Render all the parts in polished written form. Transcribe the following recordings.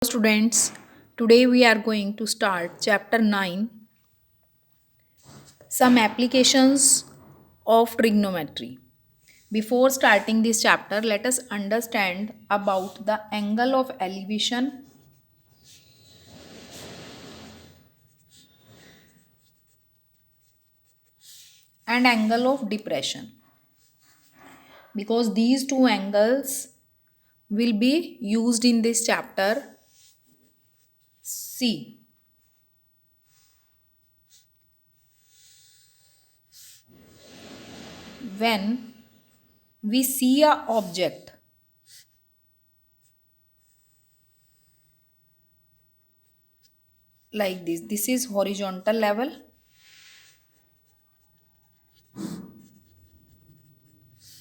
Students, today we are going to start chapter 9, some applications of trigonometry. Before starting this chapter, let us understand about the angle of elevation and angle of depression, because these two angles will be used in this chapter. See, when we see a object like this is horizontal level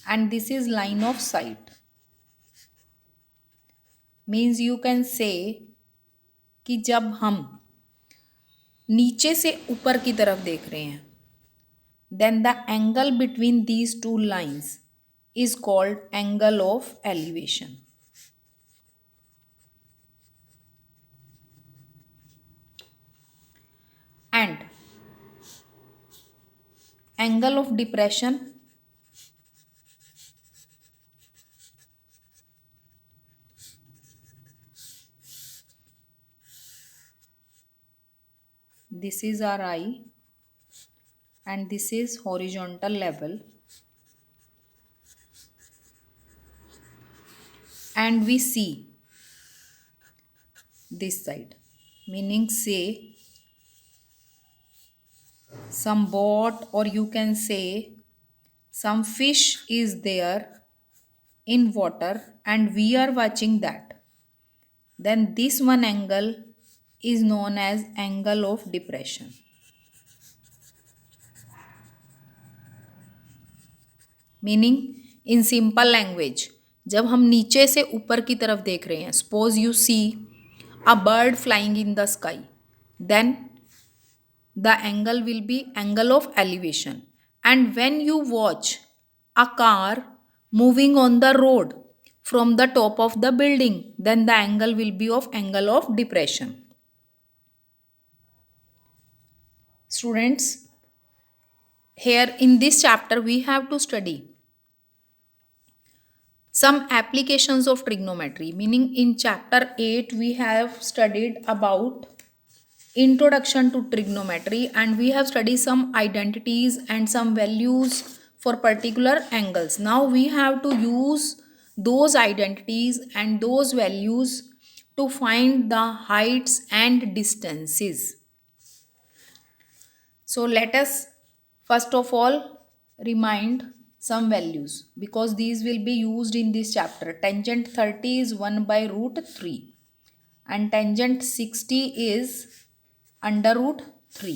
and this is line of sight. Means you can say कि जब हम नीचे से ऊपर की तरफ देख रहे हैं then the angle between these two lines is called angle of elevation. And angle of depression this is our eye and this is horizontal level and we see this side, meaning say some boat or you can say some fish is there in water and we are watching that, then this one angle is known as angle of depression. Meaning in simple language, जब हम नीचे से ऊपर की तरफ देख रहे हैं, suppose you see a bird flying in the sky, then the angle will be angle of elevation. And when you watch a car moving on the road from the top of the building, then the angle will be of angle of depression. Students, here in this chapter we have to study some applications of trigonometry, meaning in chapter 8 we have studied about introduction to trigonometry and we have studied some identities and some values for particular angles. Now we have to use those identities and those values to find the heights and distances. So let us first of all remind some values because these will be used in this chapter. Tangent 30 is 1 by root 3 and tangent 60 is under root 3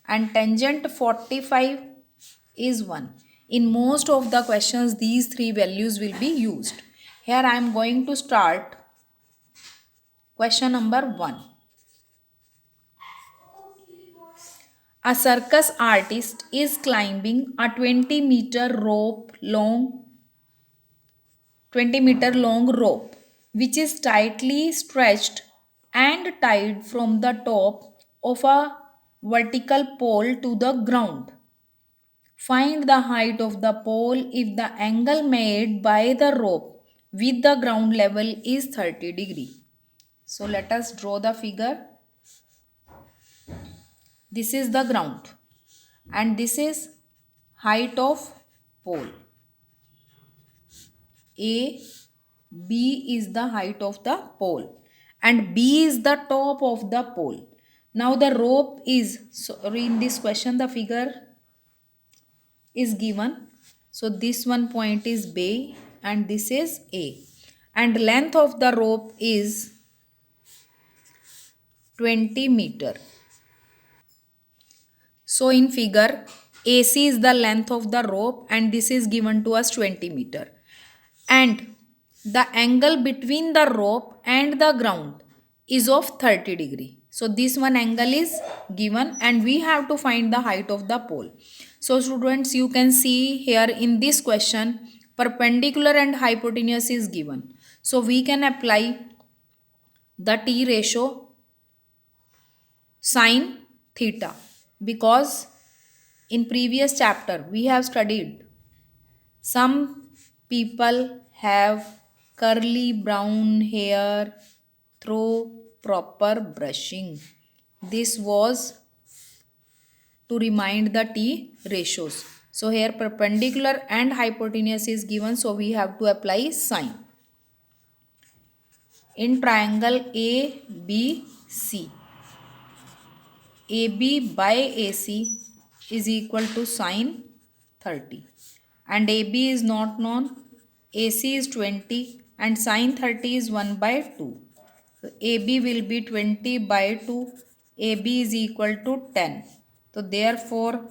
and tangent 45 is 1. In most of the questions these three values will be used. Here I am going to start question number 1. A circus artist is climbing a 20-meter long rope which is tightly stretched and tied from the top of a vertical pole to the ground. Find the height of the pole if the angle made by the rope with the ground level is 30 degree. So let us draw the figure. This is the ground and this is height of pole. A, B is the height of the pole and B is the top of the pole. Now the rope is, sorry, in this question the figure is given. So this one point is B and this is A and length of the rope is 20 meter. So in figure AC is the length of the rope and this is given to us 20 meter. And the angle between the rope and the ground is of 30 degree. So this one angle is given and we have to find the height of the pole. So students, you can see here in this question perpendicular and hypotenuse is given. So we can apply the T ratio sine theta, because in previous chapter we have studied some people have curly brown hair through proper brushing. This was to remind the T ratios. So here perpendicular and hypotenuse is given, so we have to apply sine. In triangle ABC, AB by AC is equal to sine 30, and AB is not known, AC is 20 and sine 30 is 1 by 2. So AB will be 20 by 2, AB is equal to 10. So therefore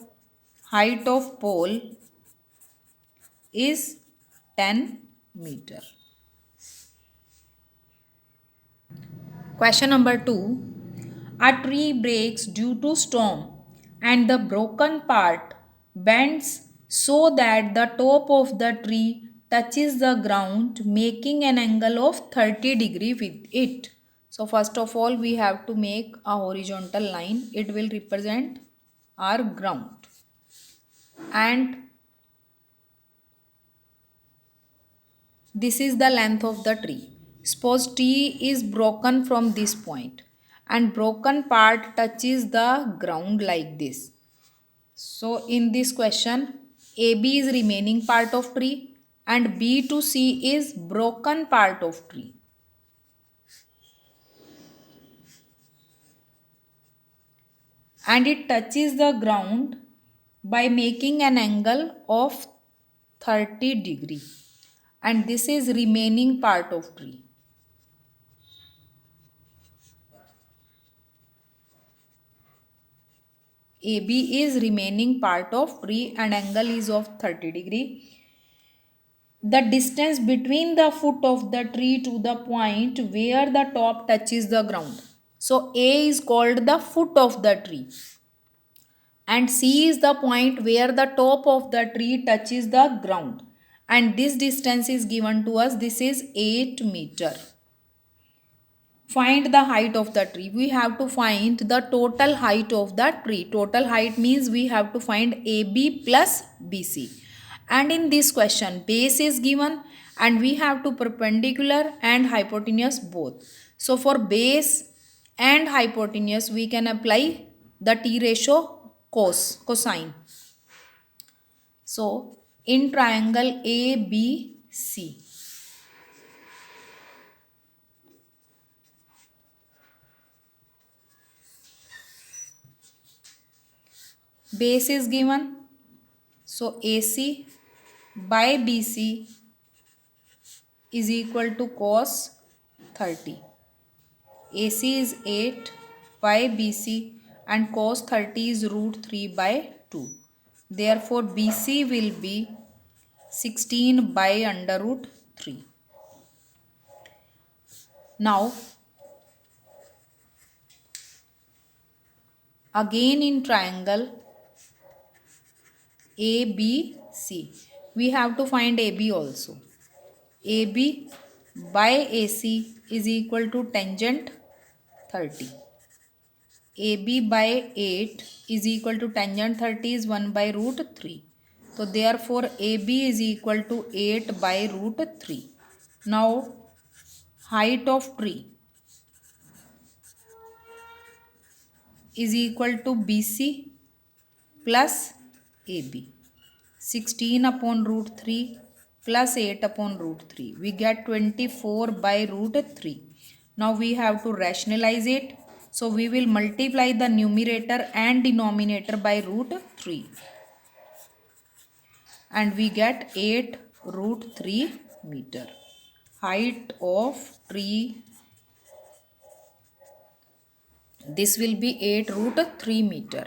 height of pole is 10 meter. Question number 2. A tree breaks due to storm and the broken part bends so that the top of the tree touches the ground, making an angle of 30 degree with it. So first of all we have to make a horizontal line. It will represent our ground, and this is the length of the tree. Suppose T is broken from this point and broken part touches the ground like this. So in this question, AB is remaining part of tree and B to C is broken part of tree. And it touches the ground by making an angle of 30 degree. And this is remaining part of tree. AB is remaining part of tree and angle is of 30 degree. The distance between the foot of the tree to the point where the top touches the ground. So A is called the foot of the tree and C is the point where the top of the tree touches the ground. And this distance is given to us. This is 8 meter. Find the height of the tree. We have to find the total height of the tree. Total height means we have to find AB plus BC. And in this question, base is given and we have to perpendicular and hypotenuse both. So for base and hypotenuse, we can apply the T ratio cosine. So in triangle ABC, base is given, so AC by BC is equal to cos 30. AC is 8 by BC and cos 30 is root 3 by 2. Therefore BC will be 16 by under root 3. Now again in triangle ABC, we have to find AB also. AB by AC is equal to tangent 30. AB by 8 is equal to tangent 30 is 1 by root 3. So therefore AB is equal to 8 by root 3. Now height of tree is equal to BC plus AB. 16 upon root 3 plus 8 upon root 3. We get 24 by root 3. Now we have to rationalize it. So we will multiply the numerator and denominator by root 3. And we get 8 root 3 meter. Height of tree, this will be 8 root 3 meter.